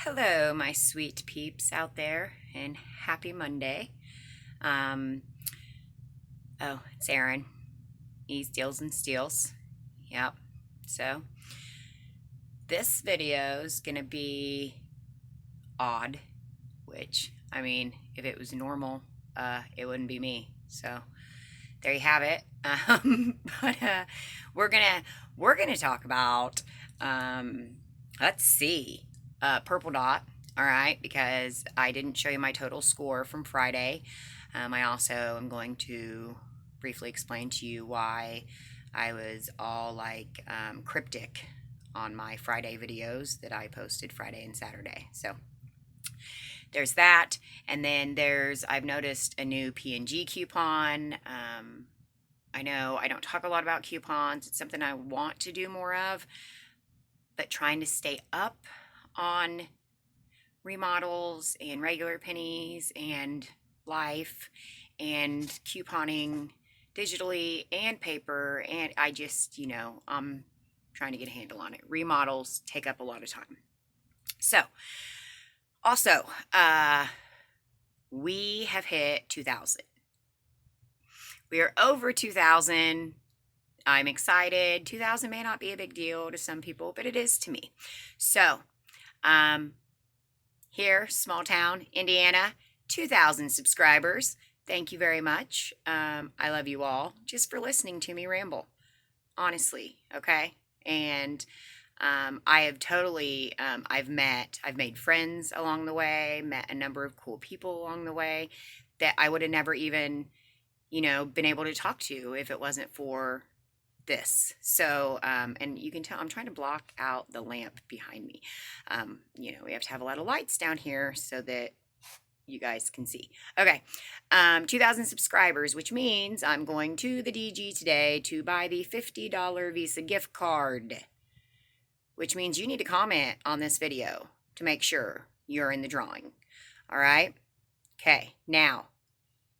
Hello, my sweet peeps out there, and happy Monday. Um, it's Aaron. Ease deals and steals. Yep. So, this video is going to be odd, which, I mean, if it was normal, it wouldn't be me. So, there you have it. But we're gonna talk about, let's see, Purple Dot. All right, because I didn't show you my total score from Friday. I also am going to briefly explain to you why I was all like cryptic on my Friday videos that I posted Friday and Saturday. So there's that. And then I've noticed a new P&G coupon. I know I don't talk a lot about coupons. It's something I want to do more of, but trying to stay up on remodels and regular pennies and life and couponing digitally and paper. And I just, I'm trying to get a handle on it. Remodels take up a lot of time. So, also, we have hit 2,000. We are over 2,000. I'm excited. 2,000 may not be a big deal to some people, but it is to me. So, here, small town, Indiana, 2,000 subscribers. Thank you very much. I love you all just for listening to me ramble, honestly, okay? And I have totally, I've made friends along the way, met a number of cool people along the way that I would have never even, been able to talk to if it wasn't for this. So, and you can tell I'm trying to block out the lamp behind me. We have to have a lot of lights down here so that you guys can see. Okay, 2,000 subscribers, which means I'm going to the DG today to buy the $50 Visa gift card, which means you need to comment on this video to make sure you're in the drawing. All right? Okay, now,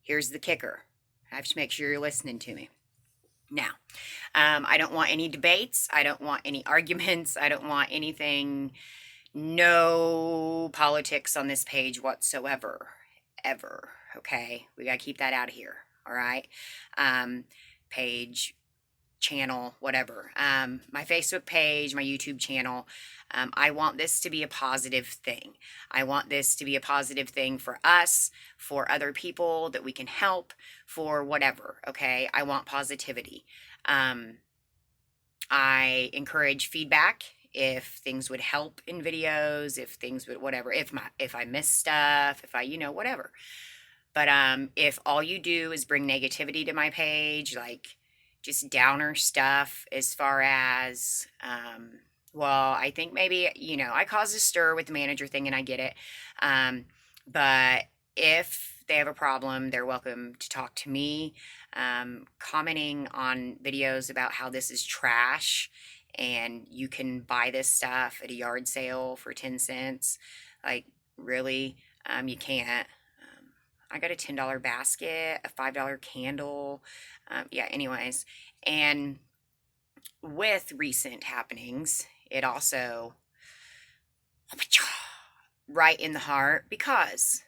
here's the kicker. I have to make sure you're listening to me. Now, I don't want any debates. I don't want any arguments. I don't want anything, no politics on this page whatsoever, ever. Okay, we got to keep that out of here. All right, page, channel, whatever. My Facebook page, my YouTube channel. I want this to be a positive thing. I want this to be a positive thing for us, for other people that we can help, for whatever, okay? I want positivity. I encourage feedback if things would help in videos, if things would, whatever, if I miss stuff, if I, whatever. But if all you do is bring negativity to my page, like just downer stuff as far as, well, I think maybe, I caused a stir with the manager thing and I get it. But if they have a problem, they're welcome to talk to me. Commenting on videos about how this is trash and you can buy this stuff at a yard sale for 10 cents. Like, really? You can't. I got a $10 basket, a $5 candle. Yeah, anyways. And with recent happenings, it also right in the heart because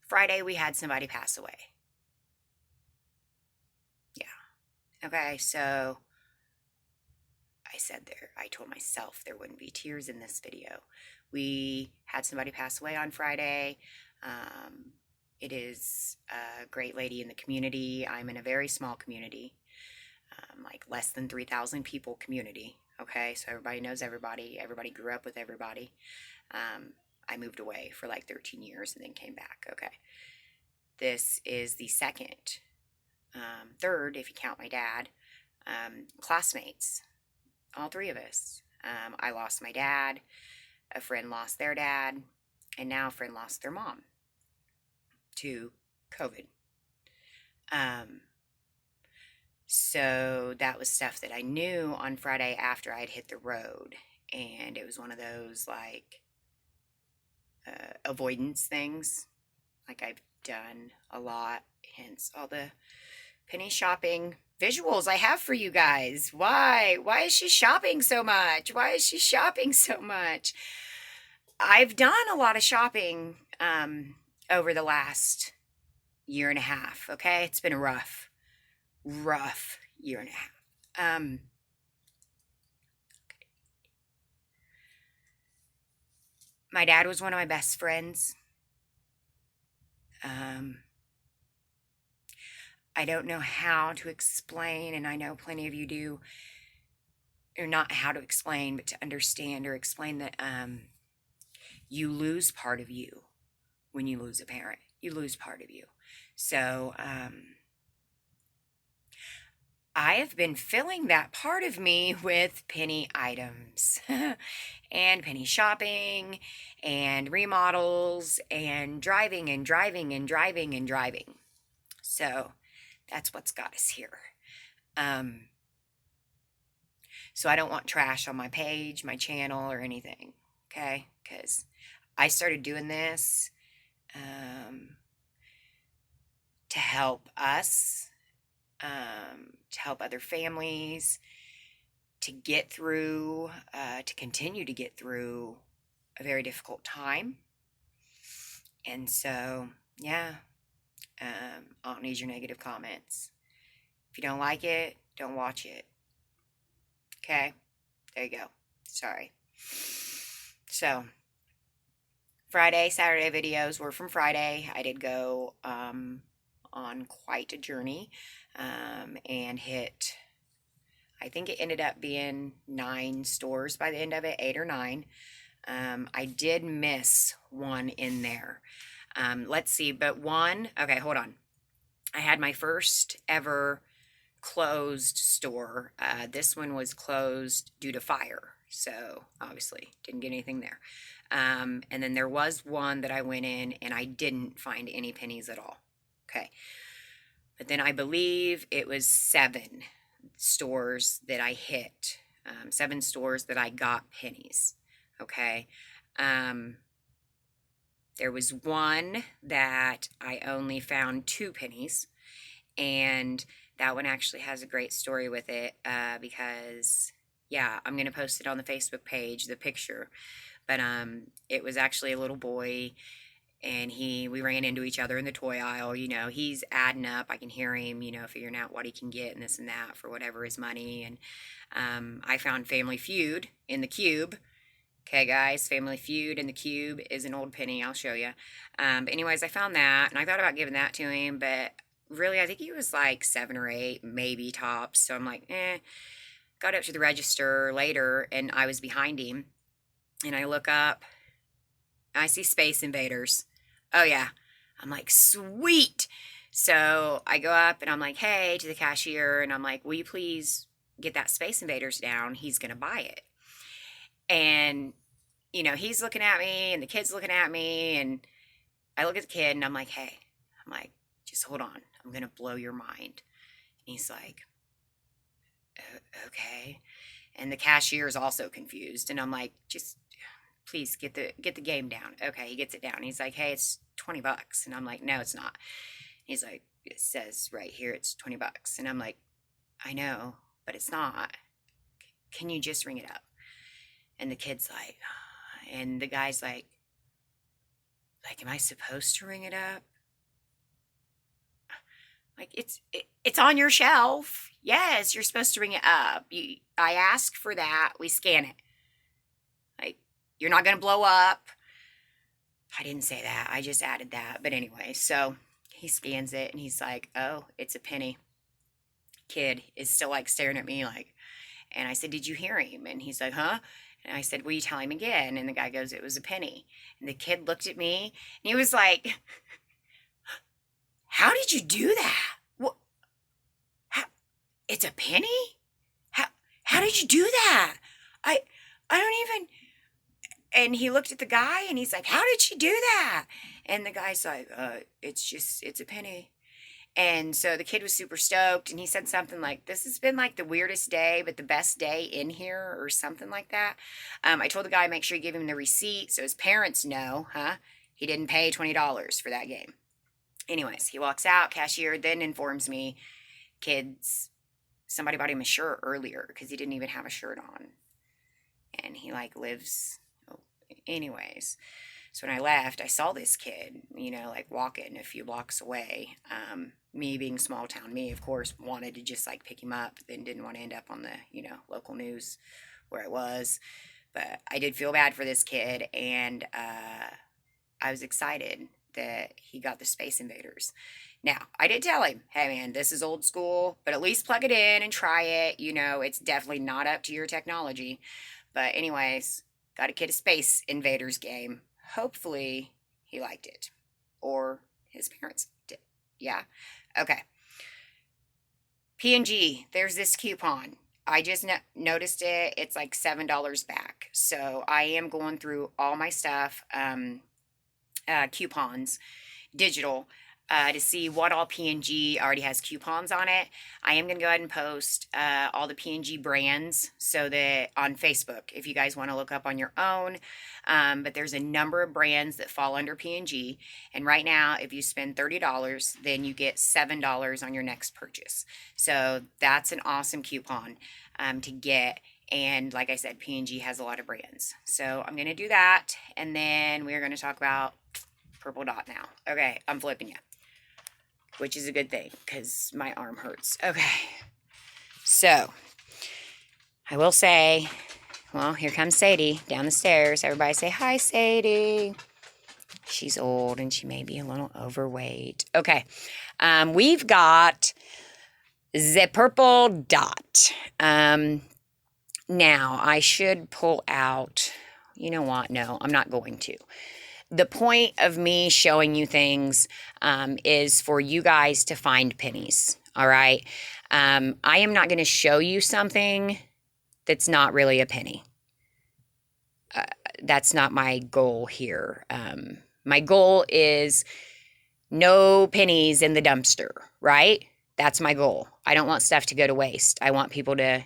Friday we had somebody pass away. Yeah. Okay, so I told myself there wouldn't be tears in this video. We had somebody pass away on Friday. It is a great lady in the community. I'm in a very small community, like less than 3,000 people community. Okay, so everybody knows everybody. Everybody grew up with everybody. I moved away for like 13 years and then came back. Okay, this is the third, if you count my dad, classmates. All three of us. I lost my dad. A friend lost their dad, and now a friend lost their mom to COVID. So that was stuff that I knew on Friday after I'd hit the road. And it was one of those like avoidance things, like I've done a lot, hence all the penny shopping visuals I have for you guys. Why is she shopping so much? Why is she shopping so much? I've done a lot of shopping over the last year and a half. Okay, it's been a rough year and a half. My dad was one of my best friends. Um, I don't know how to explain, and I know plenty of you do, or not how to explain, but to understand or explain that you lose part of you when you lose a parent. You lose part of you. So I have been filling that part of me with penny items and penny shopping and remodels and driving and driving and driving and driving. So that's what's got us here. So I don't want trash on my page, my channel, or anything, okay? Because I started doing this to help us, to help other families, to get through, to continue to get through a very difficult time. And so, yeah, I don't need your negative comments. If you don't like it, don't watch it. Okay, there you go. Sorry. So, Friday, Saturday videos were from Friday. I did go on quite a journey and hit, I think it ended up being 9 stores by the end of it, 8 or 9. I did miss one in there. Let's see, but one, okay, hold on. I had my first ever closed store. This one was closed due to fire, so obviously didn't get anything there. And then there was one that I went in and I didn't find any pennies at all. Okay, but then I believe it was 7 stores that I hit, 7 stores that I got pennies. Okay, there was one that I only found 2 pennies, and that one actually has a great story with it because, yeah, I'm going to post it on the Facebook page, the picture. But it was actually a little boy, and we ran into each other in the toy aisle. You know, he's adding up. I can hear him, you know, figuring out what he can get and this and that for whatever his money. And I found Family Feud in the cube. Okay, guys, Family Feud in the cube is an old penny. I'll show you. But anyways, I found that, and I thought about giving that to him, but really, I think he was like 7 or 8, maybe tops. So I'm like, Got up to the register later, and I was behind him, and I look up, and I see Space Invaders. Oh, yeah. I'm like, sweet. So I go up, and I'm like, hey, to the cashier, and I'm like, will you please get that Space Invaders down? He's going to buy it. And, you know, he's looking at me, and the kid's looking at me, and I look at the kid, and I'm like, hey, just hold on. I'm going to blow your mind. And he's like, okay. And the cashier is also confused. And I'm like, just please get the game down. Okay, he gets it down. He's like, hey, it's $20. And I'm like, no, it's not. He's like, it says right here it's $20. And I'm like, I know, but it's not. Can you just ring it up? And the kid's like, and the guy's like, am I supposed to ring it up? Like, it's on your shelf. Yes, you're supposed to ring it up. I ask for that. We scan it. Like, you're not going to blow up. I didn't say that. I just added that. But anyway, so he scans it and he's like, oh, it's a penny. Kid is still like staring at me like, and I said, did you hear him? And he's like, huh? And I said, will you tell him again? And the guy goes, it was a penny. And the kid looked at me and he was like, how did you do that? What? How? It's a penny? How did you do that? I don't even. And he looked at the guy and he's like, how did you do that? And the guy's like, it's a penny. And so the kid was super stoked, and he said something like, this has been like the weirdest day, but the best day in here, or something like that. I told the guy, make sure you give him the receipt so his parents know, he didn't pay $20 for that game. Anyways, he walks out, cashier then informs me, somebody bought him a shirt earlier because he didn't even have a shirt on. And he like lives, Anyways, so when I left, I saw this kid, like walking a few blocks away. Me being small town me, of course, wanted to just like pick him up, then didn't want to end up on the, local news where I was. But I did feel bad for this kid, and I was excited that he got the Space Invaders. Now, I did tell him, hey man, this is old school, but at least plug it in and try it. It's definitely not up to your technology. But anyways, got a kid a Space Invaders game. Hopefully he liked it. Or his parents did. Yeah? Okay. P&G, there's this coupon. I just noticed it. It's like $7 back. So I am going through all my stuff, coupons, digital, to see what all P&G already has coupons on it. I am going to go ahead and post all the P&G brands so that on Facebook, if you guys want to look up on your own. But there's a number of brands that fall under P&G. And right now, if you spend $30, then you get $7 on your next purchase. So that's an awesome coupon to get. And like I said, P&G has a lot of brands. So I'm going to do that. And then we're going to talk about Purple Dot now. Okay, I'm flipping you, which is a good thing because my arm hurts. Okay, so I will say, well, here comes Sadie down the stairs. Everybody say hi, Sadie. She's old and she may be a little overweight. Okay, we've got the Purple Dot. Now, I should pull out, you know what? No, I'm not going to. The point of me showing you things is for you guys to find pennies, all right? I am not going to show you something that's not really a penny. That's not my goal here. My goal is no pennies in the dumpster, right? That's my goal. I don't want stuff to go to waste. I want people to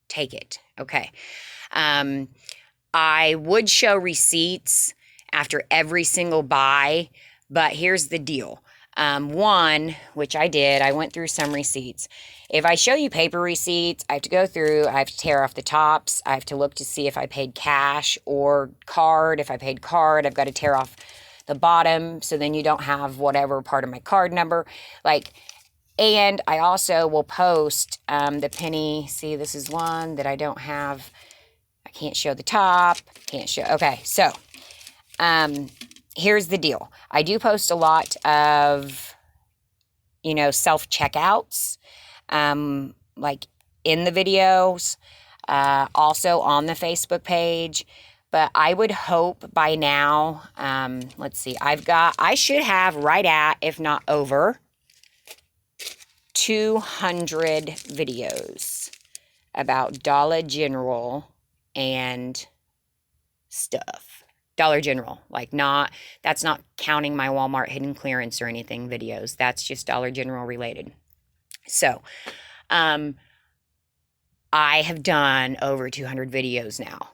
take it, okay? I would show receipts after every single buy, but here's the deal. One, which I did, I went through some receipts. If I show you paper receipts, I have to go through, I have to tear off the tops, I have to look to see if I paid cash or card. If I paid card, I've got to tear off the bottom, so then you don't have whatever part of my card number. And I also will post the penny. See, this is one that I don't have. I can't show the top, can't show, okay, so here's the deal. I do post a lot of, self-checkouts, like in the videos, also on the Facebook page. But I would hope by now, let's see, I should have right at, if not over, 200 videos about Dollar General and stuff. Dollar General, that's not counting my Walmart hidden clearance or anything videos. That's just Dollar General related. So, I have done over 200 videos now,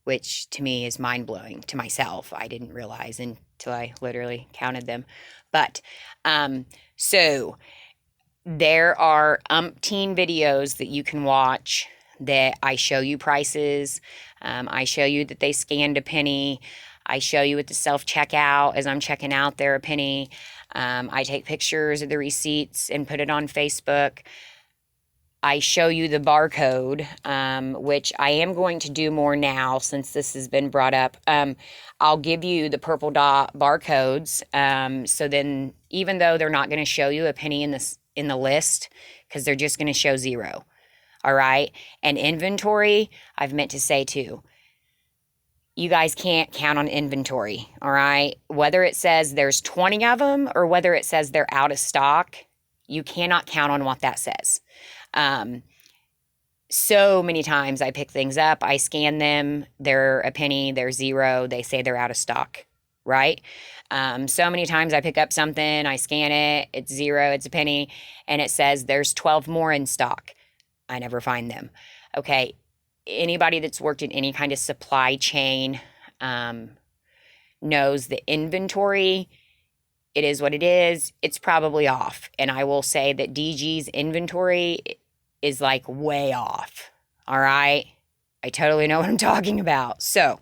which to me is mind-blowing to myself. I didn't realize until I literally counted them. But, so there are umpteen videos that you can watch that I show you prices. I show you that they scanned a penny. I show you at the self-checkout as I'm checking out they're a penny. I take pictures of the receipts and put it on Facebook. I show you the barcode, which I am going to do more now since this has been brought up. I'll give you the Purple Dot barcodes. So then even though they're not going to show you a penny in the list, because they're just going to show 0. All right. And inventory, I've meant to say too, you guys can't count on inventory. All right. Whether it says there's 20 of them or whether it says they're out of stock, you cannot count on what that says. So many times I pick things up, I scan them, they're a penny, they're 0, they say they're out of stock, right? So many times I pick up something, I scan it, it's 0, it's a penny, and it says there's 12 more in stock. I never find them. Okay, anybody that's worked in any kind of supply chain knows the inventory, it is what it is. It's probably off. And I will say that DG's inventory is way off. All right? I totally know what I'm talking about. So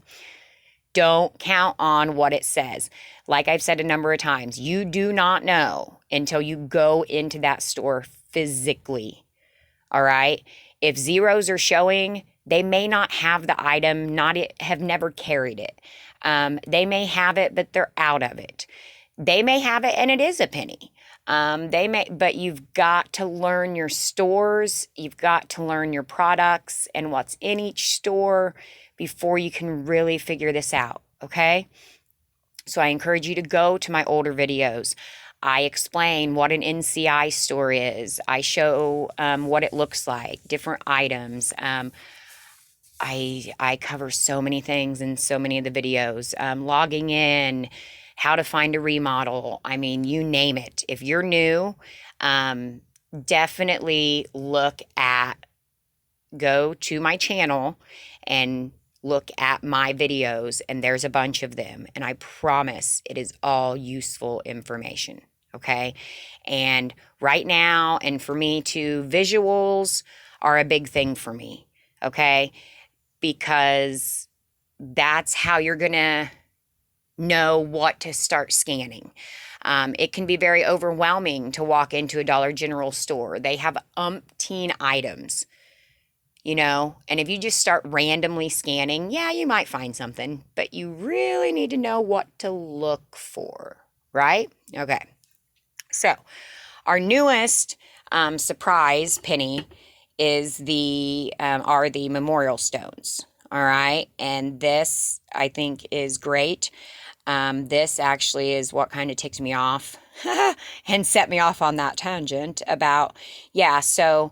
Don't count on what it says. Like I've said a number of times, you do not know until you go into that store physically. All right. If zeros are showing, they may not have the item, have never carried it. They may have it, but they're out of it. They may have it and it is a penny. But you've got to learn your stores. You've got to learn your products and what's in each store before you can really figure this out. Okay. So I encourage you to go to my older videos. I explain what an NCI store is. I show what it looks like, different items. I cover so many things in so many of the videos. Logging in, how to find a remodel. I mean, you name it. If you're new, definitely go to my channel and look at my videos, and there's a bunch of them, and I promise it is all useful information. Okay. And right now, and for me too, visuals are a big thing for me. Okay. Because that's how you're going to know what to start scanning. It can be very overwhelming to walk into a Dollar General store. They have umpteen items, and if you just start randomly scanning, yeah, you might find something, but you really need to know what to look for, right? Okay. So our newest surprise penny are the memorial stones. All right. And this I think is great. This actually is what kind of ticked me off and set me off on that tangent about, so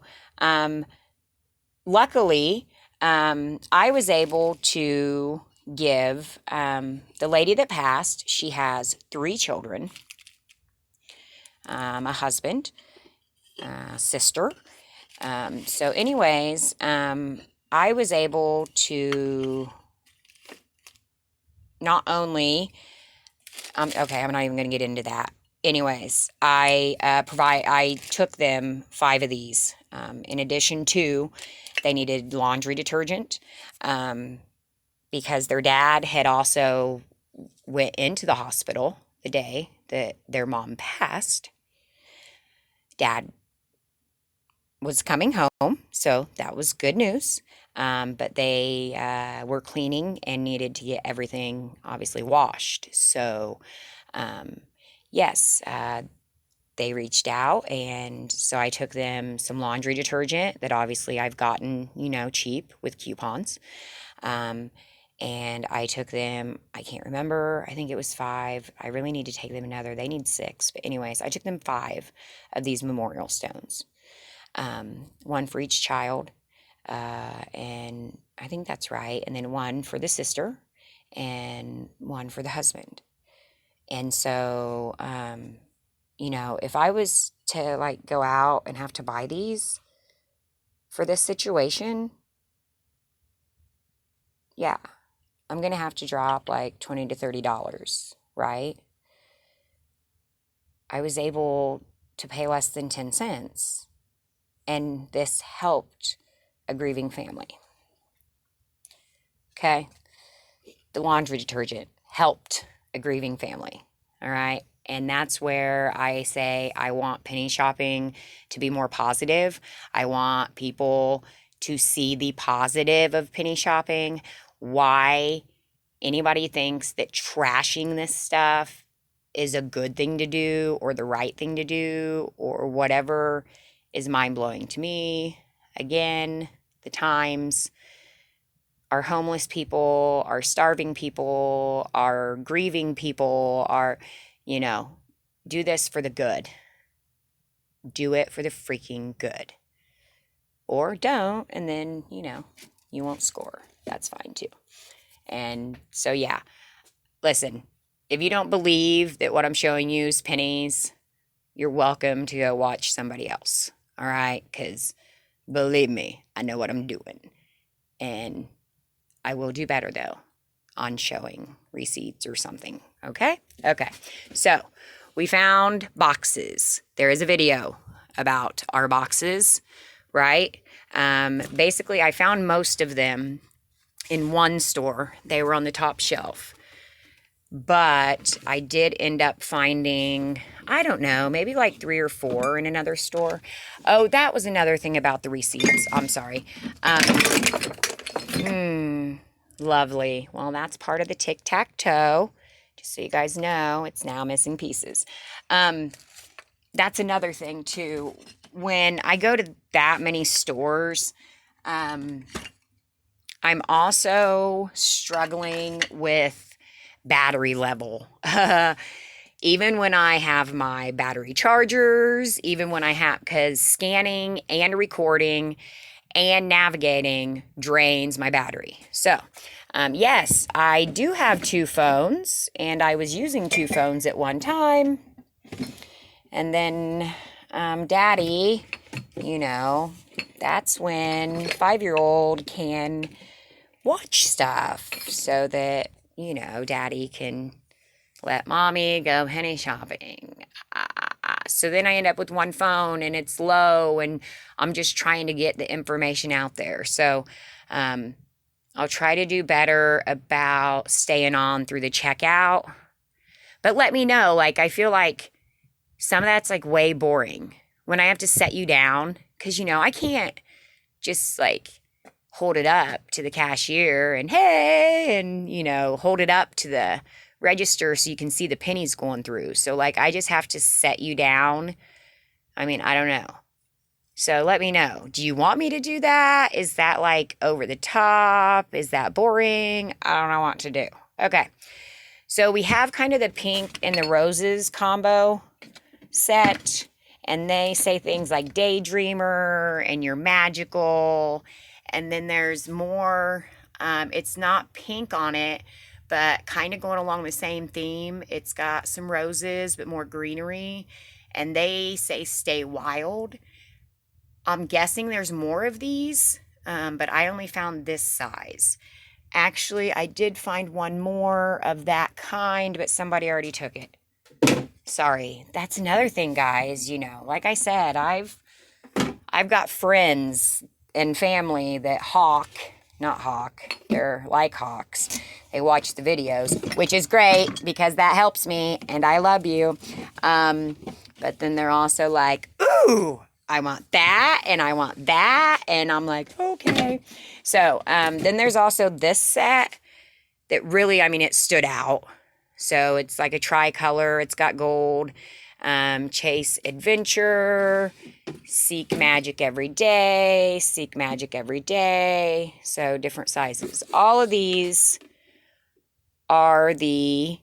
luckily, I was able to give the lady that passed, she has 3 children, a husband, sister. So anyways, I was able to not only, okay, I'm not even going to get into that. Anyways, I took them 5 of these. In addition to, they needed laundry detergent, because their dad had also went into the hospital the day that their mom passed. Dad was coming home, so that was good news. But they were cleaning and needed to get everything obviously washed. So, yes, they reached out, and so I took them some laundry detergent that obviously I've gotten, cheap with coupons. And I took them, I can't remember, I think it was 5. I really need to take them another. They need 6. But anyways, I took them 5 of these memorial stones. 1 for each child. And I think that's right. And then 1 for the sister and 1 for the husband. And so, if I was to go out and have to buy these for this situation, yeah, I'm going to have to drop $20 to $30, right? I was able to pay less than 10 cents, and this helped a grieving family. Okay? The laundry detergent helped a grieving family, all right? And that's where I say I want penny shopping to be more positive. I want people to see the positive of penny shopping, why anybody thinks that trashing this stuff is a good thing to do or the right thing to do or whatever is mind-blowing to me. Again, the times, our homeless people, our starving people, our grieving people, do this for the good. Do it for the freaking good. Or don't, and then, you won't score. That's fine too. And so, yeah, listen, if you don't believe that what I'm showing you is pennies, you're welcome to go watch somebody else. All right? Because believe me, I know what I'm doing. And I will do better, though, on showing receipts or something. Okay? Okay. So we found boxes. There is a video about our boxes, right? Basically, I found most of them in one store. They were on the top shelf. But I did end up finding, I don't know, maybe like 3 or 4 in another store. Oh, that was another thing about the receipts. I'm sorry. Lovely. Well, that's part of the tic-tac-toe. Just so you guys know, it's now missing pieces. That's another thing too. When I go to that many stores, I'm also struggling with battery level. Even when I have my battery chargers, even when I have, because scanning and recording and navigating drains my battery. So, yes, I do have 2 phones, and I was using 2 phones at one time. And then, Daddy, you know, that's when 5-year-old can watch stuff so that, you know, Daddy can let Mommy go penny shopping. So then I end up with one phone and it's low and I'm just trying to get the information out there. So I'll try to do better about staying on through the checkout. But let me know, like, I feel like some of that's like way boring when I have to set you down because, you know, I can't just like hold it up to the cashier and hey, and, you know, hold it up to the register so you can see the pennies going through. So like I just have to set you down. I mean, I don't know. So let me know. Do you want me to do that? Is that like over the top? Is that boring? I don't know what to do. Okay. So we have kind of the pink and the roses combo set, and they say things like daydreamer and you're magical. And then there's more, it's not pink on it, but kind of going along the same theme. It's got some roses, but more greenery. And they say stay wild. I'm guessing there's more of these, but I only found this size. Actually, I did find one more of that kind, but somebody already took it. Sorry. That's another thing, guys. You know, like I said, I've got friends and family that they're like hawks. They watch the videos, which is great because that helps me and I love you. But then they're also like, ooh, I want that and I want that. And I'm like, okay. So then there's also this set that really, I mean, it stood out. So it's like a tricolor. It's got gold. Chase Adventure, Seek Magic Every Day, Seek Magic Every Day. So different sizes. All of these are the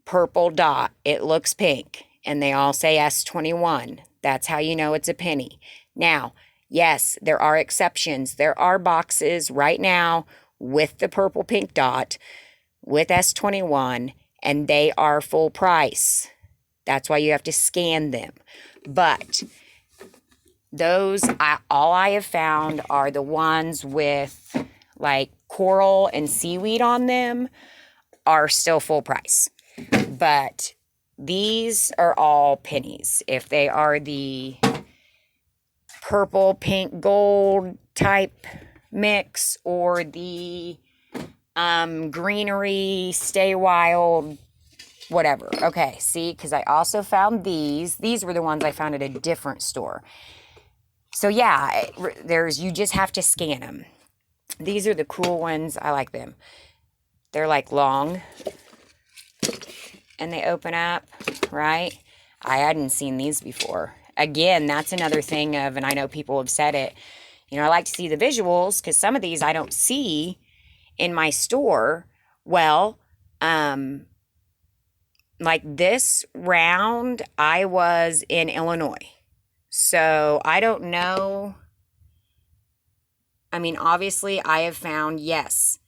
purple dot. It looks pink. And they all say S21. That's how you know it's a penny. Now, yes, there are exceptions. There are boxes right now with the purple pink dot with S21, and they are full price. That's why you have to scan them. But those, all I have found are the ones with like coral and seaweed on them are still full price. But these are all pennies. If they are the purple, pink, gold type mix or the greenery, stay wild, whatever. Okay, see, because I also found these. These were the ones I found at a different store. So yeah, you just have to scan them. These are the cool ones. I like them. They're like long and they open up, right? I hadn't seen these before. Again, that's another thing of, and I know people have said it, you know, I like to see the visuals because some of these I don't see in my store. Well, like this round, I was in Illinois. So I don't know. I mean, obviously I have found, yes,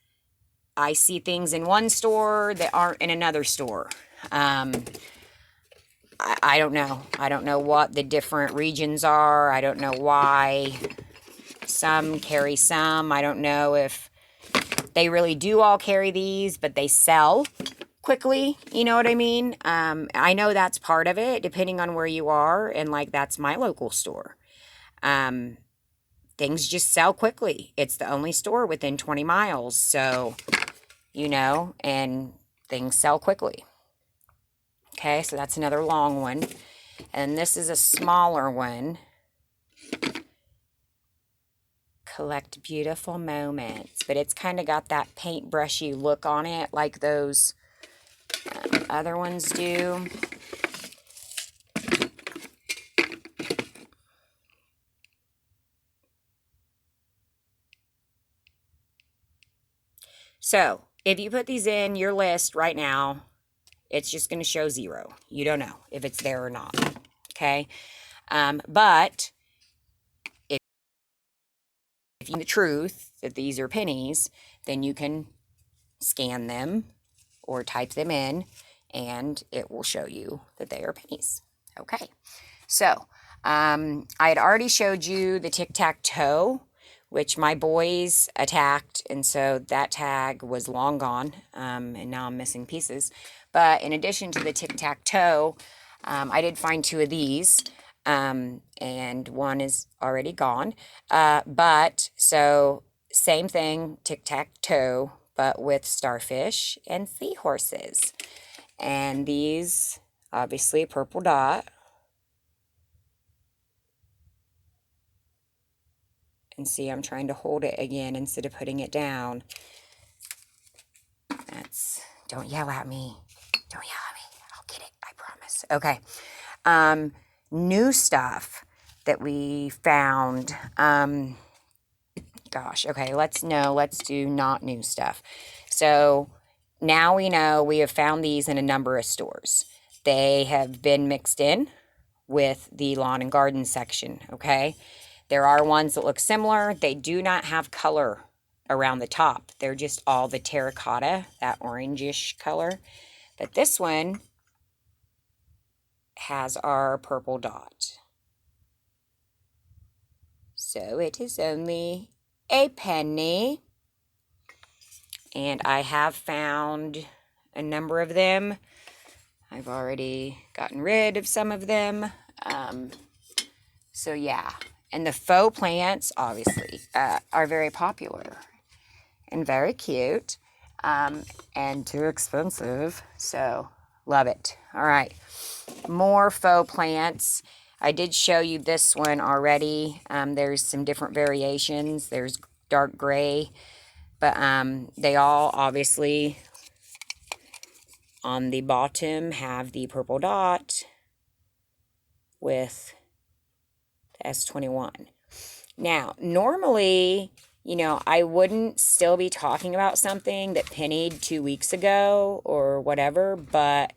I see things in one store that aren't in another store. I don't know. I don't know what the different regions are. I don't know why some carry some. I don't know if they really do all carry these, but they sell quickly. You know what I mean? I know that's part of it, depending on where you are. And like, that's my local store. things just sell quickly. It's the only store within 20 miles. So, you know, and things sell quickly. Okay, so that's another long one. And this is a smaller one. Collect beautiful moments. But it's kind of got that paintbrushy look on it like those other ones do. So, if you put these in your list right now, it's just going to show 0. You don't know if it's there or not. Okay? But if you know the truth that these are pennies, then you can scan them or type them in, and it will show you that they are pennies. Okay. So, I had already showed you the tic-tac-toe, which my boys attacked, and so that tag was long gone, and now I'm missing pieces. But in addition to the tic-tac-toe, I did find 2 of these, and one is already gone. But, so, same thing, tic-tac-toe, but with starfish and seahorses. And these, obviously, purple dot. And see, I'm trying to hold it again instead of putting it down. Don't yell at me. Don't yell at me. I'll get it, I promise. Okay. New stuff that we found. Gosh, okay, let's do not new stuff. So, now we know we have found these in a number of stores. They have been mixed in with the lawn and garden section, okay? There are ones that look similar. They do not have color around the top. They're just all the terracotta, that orangish color. But this one has our purple dot. So it is only a penny. And I have found a number of them. I've already gotten rid of some of them. So yeah. And the faux plants, obviously, are very popular and very cute, and too expensive. So, love it. All right, more faux plants. I did show you this one already. There's some different variations. There's dark gray, but they all obviously on the bottom have the purple dot with S21. Now, normally, you know, I wouldn't still be talking about something that pennied 2 weeks ago or whatever, but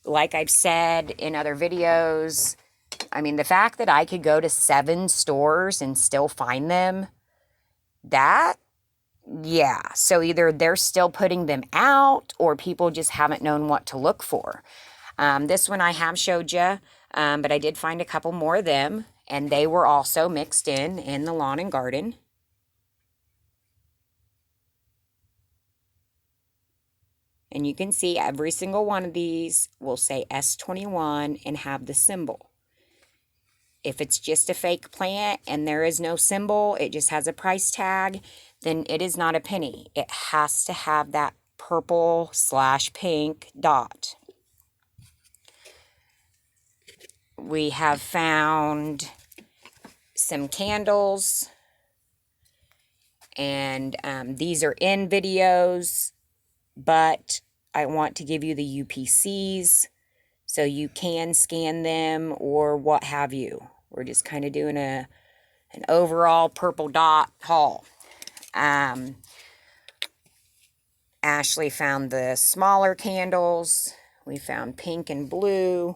like I've said in other videos, I mean, the fact that I could go to 7 stores and still find them, that, yeah. So either they're still putting them out or people just haven't known what to look for. This one I have showed you, but I did find a couple more of them. And they were also mixed in the lawn and garden. And you can see every single one of these will say S21 and have the symbol. If it's just a fake plant and there is no symbol, it just has a price tag, then it is not a penny. It has to have that purple/pink dot. We have found some candles, and these are in videos, but I want to give you the UPCs so you can scan them or what have you. We're just kind of doing an overall purple dot haul. Ashley found the smaller candles. We found pink and blue.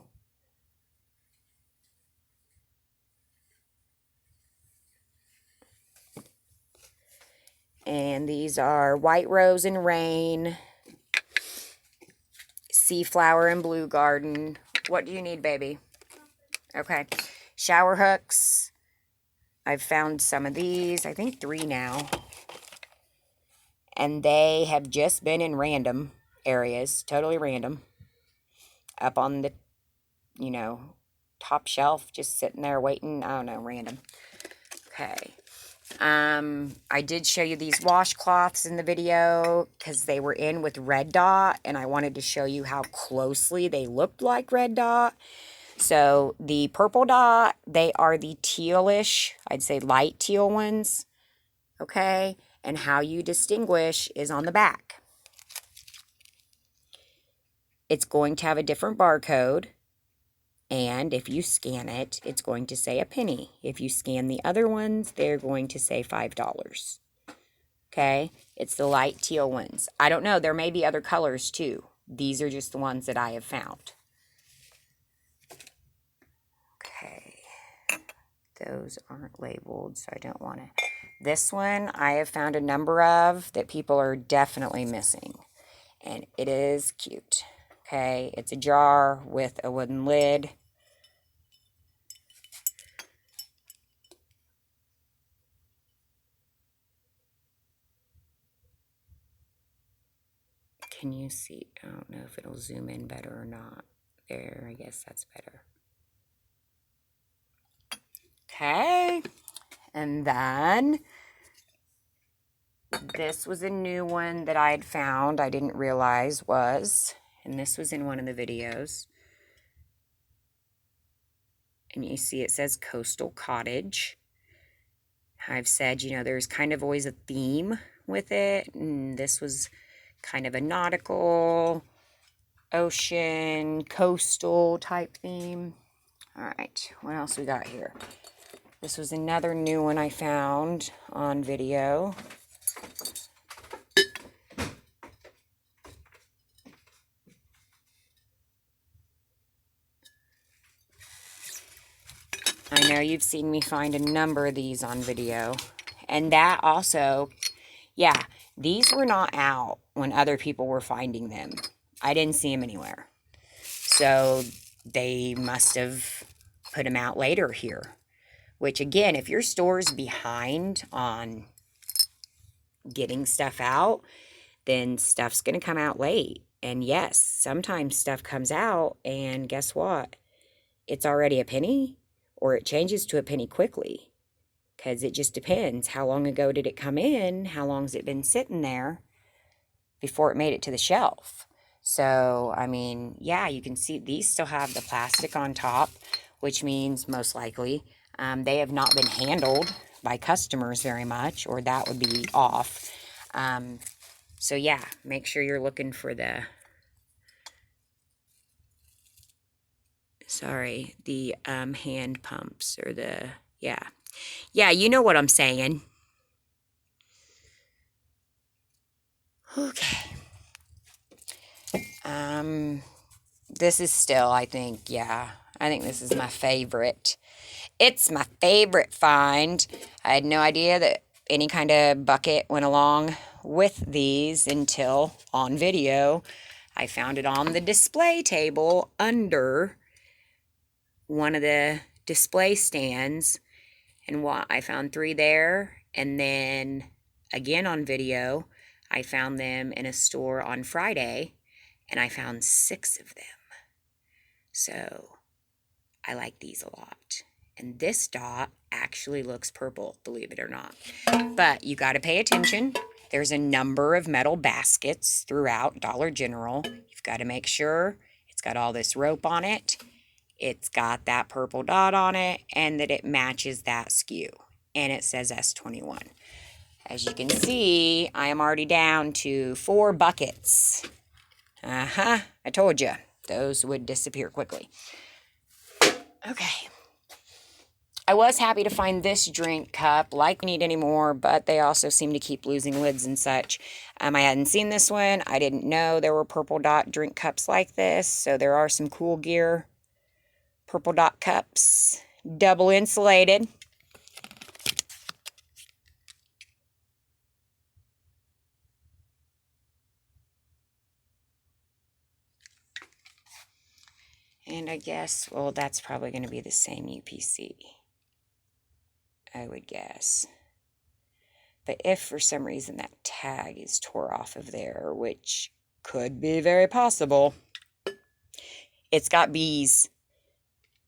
And these are White Rose and Rain, Sea Flower and Blue Garden. What do you need, baby? Okay. Shower hooks. I've found some of these. I think 3 now. And they have just been in random areas. Totally random. Up on the, top shelf. Just sitting there waiting. I don't know, random. Okay. I did show you these washcloths in the video because they were in with Red Dot, and I wanted to show you how closely they looked like Red Dot. So the Purple Dot, they are the tealish, I'd say light teal ones, okay? And how you distinguish is on the back. It's going to have a different barcode. And if you scan it, it's going to say a penny. If you scan the other ones, they're going to say $5. Okay? It's the light teal ones. I don't know. There may be other colors too. These are just the ones that I have found. Okay. Those aren't labeled, so I don't want to. This one I have found a number of that people are definitely missing. And it is cute. Okay? It's a jar with a wooden lid. Can you see? I don't know if it'll zoom in better or not. There, I guess that's better. Okay. And then this was a new one that I had found. I didn't realize was, and this was in one of the videos. And you see it says Coastal Cottage. I've said, you know, there's kind of always a theme with it. And this was kind of a nautical, ocean, coastal type theme. All right, what else we got here? This was another new one I found on video. I know you've seen me find a number of these on video. And that also, yeah, these were not out when other people were finding them. I didn't see them anywhere. So they must have put them out later here. Which again, if your store's behind on getting stuff out, then stuff's going to come out late. And yes, sometimes stuff comes out and guess what? It's already a penny or it changes to a penny quickly. Because it just depends. How long ago did it come in? How long's it been sitting there before it made it to the shelf? So, I mean, yeah, you can see these still have the plastic on top, which means most likely they have not been handled by customers very much, or that would be off. So, yeah, make sure you're looking for the, the hand pumps or the, yeah. Yeah, you know what I'm saying. Okay. This is still, I think, yeah. I think this is my favorite. It's my favorite find. I had no idea that any kind of bucket went along with these until on video. I found it on the display table under one of the display stands. And I found 3 there. And then again on video, I found them in a store on Friday. And I found 6 of them. So I like these a lot. And this dot actually looks purple, believe it or not. But you got to pay attention. There's a number of metal baskets throughout Dollar General. You've got to make sure it's got all this rope on it. It's got that purple dot on it and that it matches that SKU. And it says S21. As you can see, I am already down to 4 buckets. I told you. Those would disappear quickly. Okay. I was happy to find this drink cup. Like, need any more, but they also seem to keep losing lids and such. I hadn't seen this one. I didn't know there were purple dot drink cups like this. So there are some Cool Gear purple dot cups. Double insulated. And I guess, well, that's probably going to be the same UPC, I would guess. But if for some reason that tag is tore off of there, which could be very possible, it's got bees.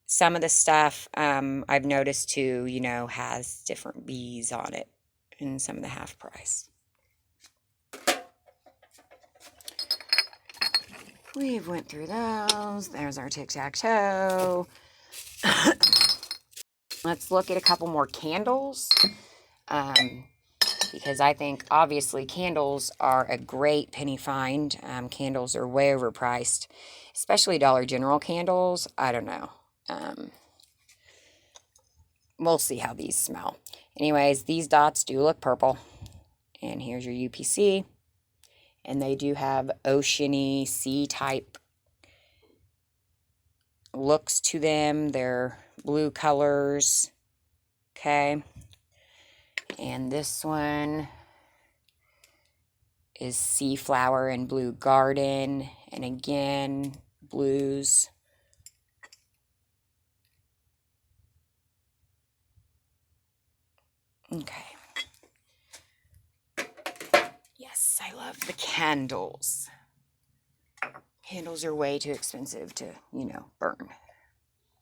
Some of the stuff I've noticed too, you know, has different bees on it. and some of the half price. We've went through those. There's our tic-tac-toe. Let's look at a couple more candles. Because I think, obviously, candles are a great penny find. Candles are way overpriced, especially Dollar General candles. I don't know. We'll see how these smell. Anyways, these dots do look purple. And here's your UPC. And they do have oceany, sea-type looks to them. They're blue colors. Okay. And this one is Sea Flower and Blue Garden. And again, blues. Okay. Yes, I love the candles. Candles are way too expensive to, burn.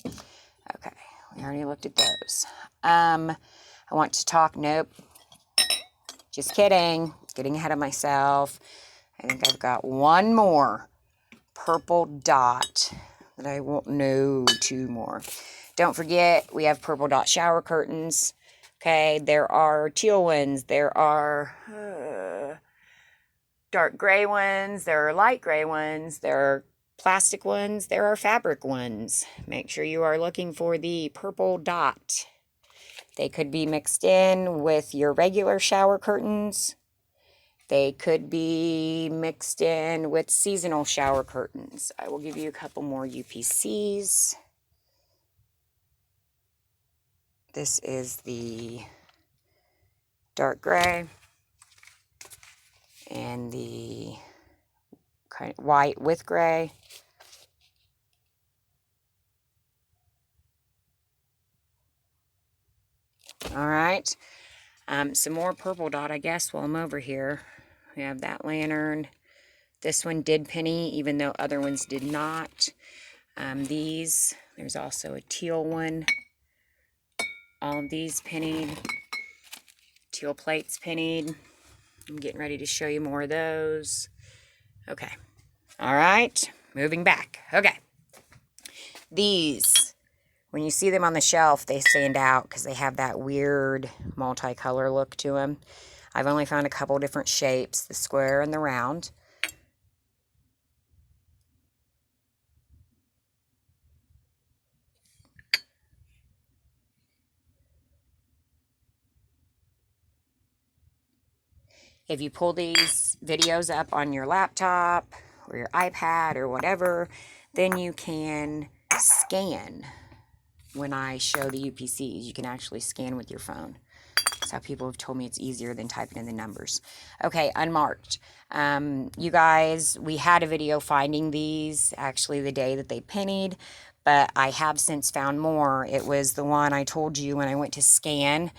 Okay, we already looked at those. I want to talk, nope. Just kidding. Getting ahead of myself. I think I've got one more purple dot that I won't know, two more. Don't forget, we have purple dot shower curtains. Okay, there are teal ones. There are dark gray ones. There are light gray ones. There are plastic ones. There are fabric ones. Make sure you are looking for the purple dot. They could be mixed in with your regular shower curtains. They could be mixed in with seasonal shower curtains. I will give you a couple more UPCs. This is the dark gray and the kind of white with gray. All right. Some more purple dot, I guess, while I'm over here. We have that lantern. This one did penny, even though other ones did not. There's also a teal one. All of these pennied. Teal plates pennied. I'm getting ready to show you more of those. Okay. All right. Moving back. Okay. These, when you see them on the shelf, they stand out because they have that weird multicolor look to them. I've only found a couple different shapes, the square and the round. If you pull these videos up on your laptop or your iPad or whatever, then you can scan. When I show the UPCs, you can actually scan with your phone. That's how people have told me it's easier than typing in the numbers. Okay, unmarked. You guys, we had a video finding these actually the day that they pennied, but I have since found more. It was the one I told you when I went to scan,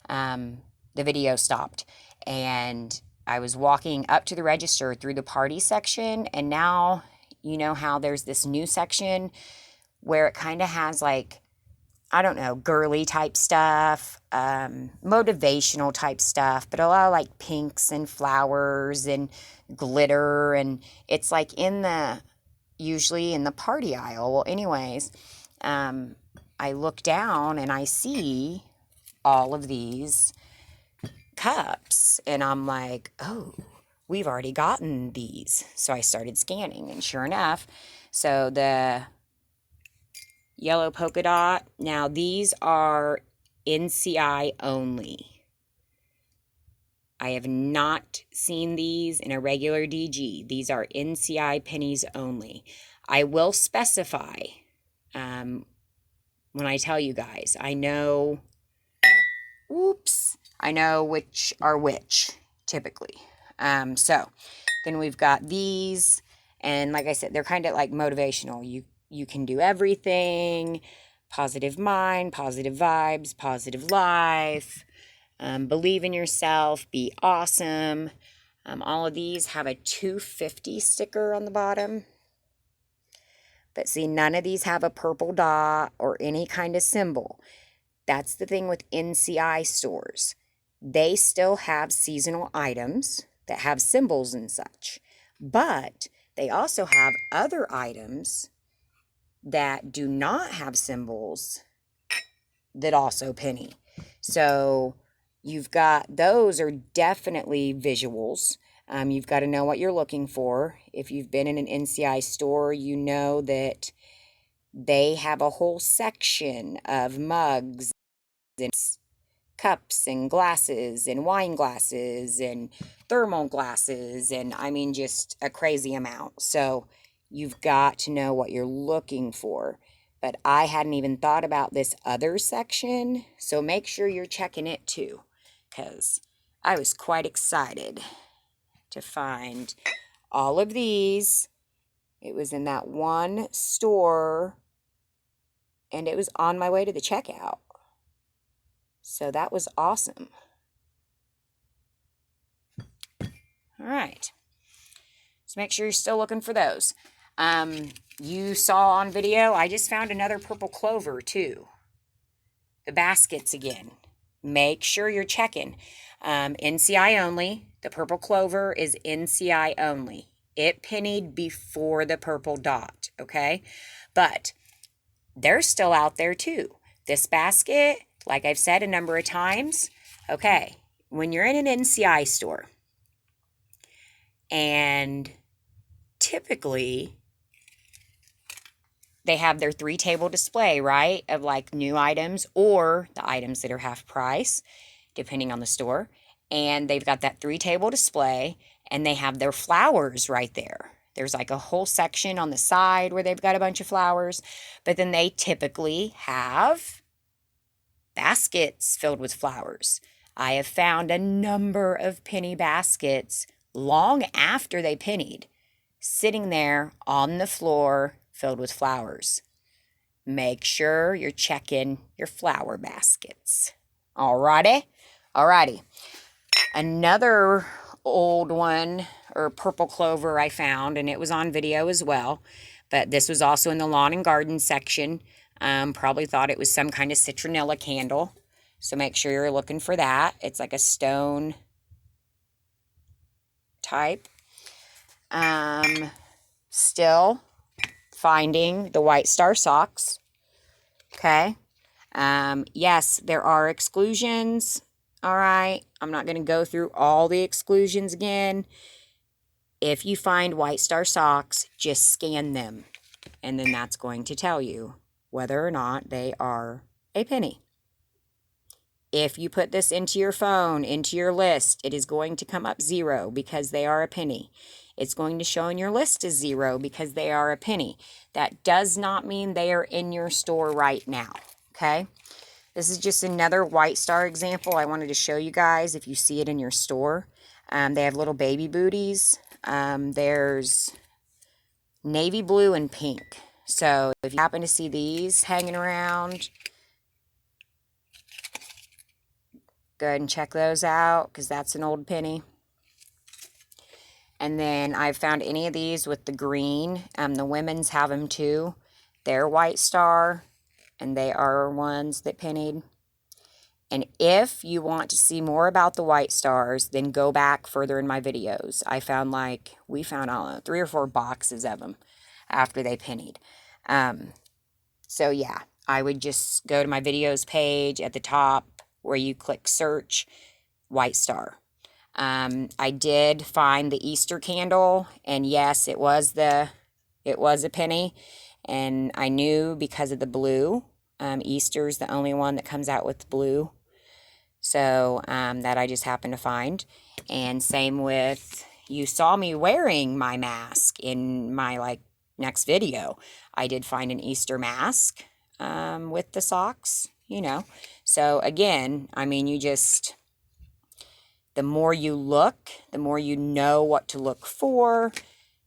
the video stopped. And I was walking up to the register through the party section, and now you know how there's this new section where it kind of has like, I don't know, girly type stuff, motivational type stuff, but a lot of like pinks and flowers and glitter, and it's like usually in the party aisle. Well, anyways, I look down and I see all of these cups, and I'm like, oh, we've already gotten these. So I started scanning, and sure enough, so the yellow polka dot, now these are NCI only. I have not seen these in a regular DG. These are NCI pennies only. I will specify when I tell you guys. I know which are which, typically. So, then we've got these, and like I said, they're kind of like motivational. You can do everything, positive mind, positive vibes, positive life, believe in yourself, be awesome. All of these have a 250 sticker on the bottom. But see, none of these have a purple dot or any kind of symbol. That's the thing with NCI stores. they still have seasonal items that have symbols and such. But they also have other items that do not have symbols that also penny. So you've got, those are definitely visuals. You've got to know what you're looking for. If you've been in an NCI store, you know that they have a whole section of mugs and cups and glasses and wine glasses and thermal glasses, and I mean just a crazy amount. So you've got to know what you're looking for. But I hadn't even thought about this other section, so make sure you're checking it too, because I was quite excited to find all of these. It was in that one store, and it was on my way to the checkout. So that was awesome. All right. So make sure you're still looking for those. You saw on video, I just found another purple clover too. The baskets again. Make sure you're checking. NCI only. The purple clover is NCI only. It pennied before the purple dot, okay? But they're still out there too. This basket, like I've said a number of times, okay, when you're in an NCI store, and typically they have their 3-table display, right, of like new items or the items that are half price, depending on the store. And they've got that 3-table display, and they have their flowers right there. There's like a whole section on the side where they've got a bunch of flowers, but then they typically have baskets filled with flowers. I have found a number of penny baskets long after they pennied, sitting there on the floor filled with flowers. Make sure you're checking your flower baskets. Alrighty? Alrighty. Another old one, or purple clover, I found, and it was on video as well, but this was also in the lawn and garden section. Probably thought it was some kind of citronella candle, so make sure you're looking for that. It's like a stone type. Still finding the White Star socks. Okay. Yes, there are exclusions. All right. I'm not going to go through all the exclusions again. If you find White Star socks, just scan them, and then that's going to tell you whether or not they are a penny. If you put this into your phone, into your list, it is going to come up 0 because they are a penny. It's going to show in your list as 0 because they are a penny. That does not mean they are in your store right now, okay? This is just another White Star example I wanted to show you guys if you see it in your store. They have little baby booties. There's navy blue and pink. So if you happen to see these hanging around, go ahead and check those out because that's an old penny. And then I've found any of these with the green. The women's have them too. They're White Star, and they are ones that pennied. And if you want to see more about the White Stars, then go back further in my videos. We found, I don't know, 3 or 4 boxes of them after they pennied. So yeah, I would just go to my videos page at the top where you click search White Star. I did find the Easter candle, and yes, it was a penny, and I knew because of the blue. Easter's the only one that comes out with blue, so that I just happened to find. And same with, you saw me wearing my mask in my next video. I did find an Easter mask with the socks, so again, I mean, the more you look, the more you know what to look for.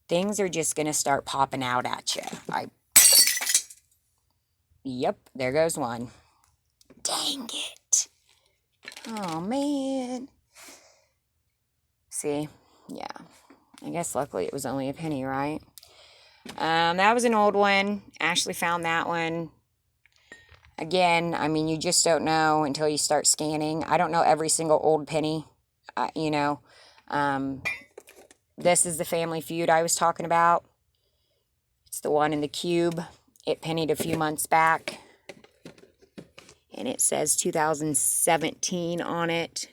Things are just going to start popping out at you. Yep, there goes one. Dang it. Oh, man. See? Yeah. I guess luckily it was only a penny, right? That was an old one. Ashley found that one. Again, I mean, you just don't know until you start scanning. I don't know every single old penny, you know. This is the Family Feud I was talking about. It's the one in the cube. It pennied a few months back. And it says 2017 on it.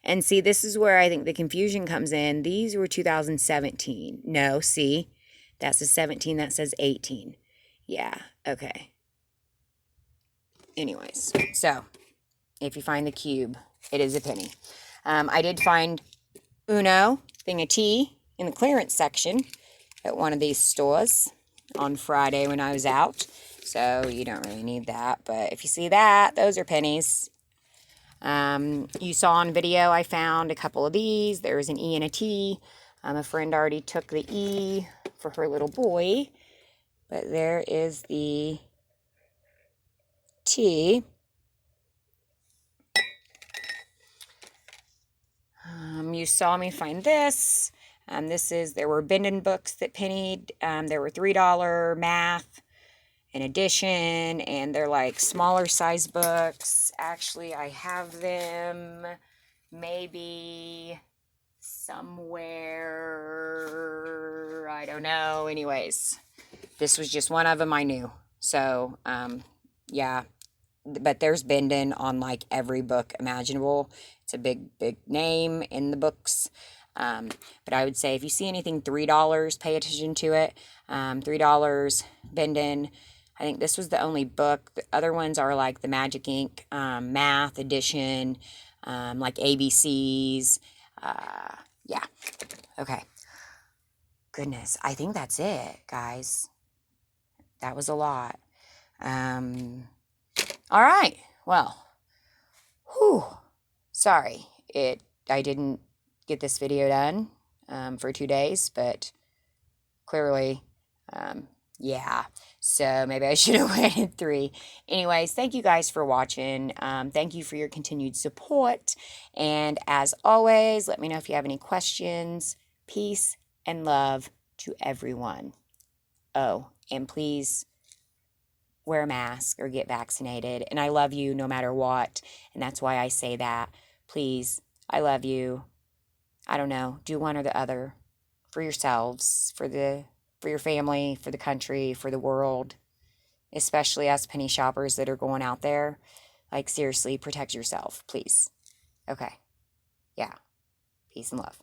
And see, this is where I think the confusion comes in. These were 2017. No, see? That's a 17. That says 18. Yeah, okay. Anyways, so if you find the cube, it is a penny. I did find Uno thing of tea in the clearance section at one of these stores on Friday when I was out. So you don't really need that. But if you see that, those are pennies. You saw on video I found a couple of these. There was an E and a T. A friend already took the E for her little boy. But there is the T. You saw me find this. There were Bindon books that pennied. There were $3 math and addition, and they're like smaller size books. Actually, I have them maybe somewhere. I don't know. Anyways, this was just one of them I knew. So, yeah. But there's Bindon on like every book imaginable. It's a big name in the books. But I would say if you see anything $3, pay attention to it. $3, Bindon. I think this was the only book. The other ones are like the Magic Ink math edition, like ABCs. Yeah. Okay. Goodness. I think that's it, guys. That was a lot. All right. Well, sorry. I didn't get this video done for 2 days, but clearly, yeah. So maybe I should have waited 3. Anyways, thank you guys for watching. Thank you for your continued support. And as always, let me know if you have any questions. Peace and love to everyone. Oh, and please wear a mask or get vaccinated. And I love you no matter what. And that's why I say that. Please, I love you. I don't know, do one or the other for yourselves, for your family, for the country, for the world, especially us penny shoppers that are going out there. Like, seriously, protect yourself, please. Okay. Yeah. Peace and love.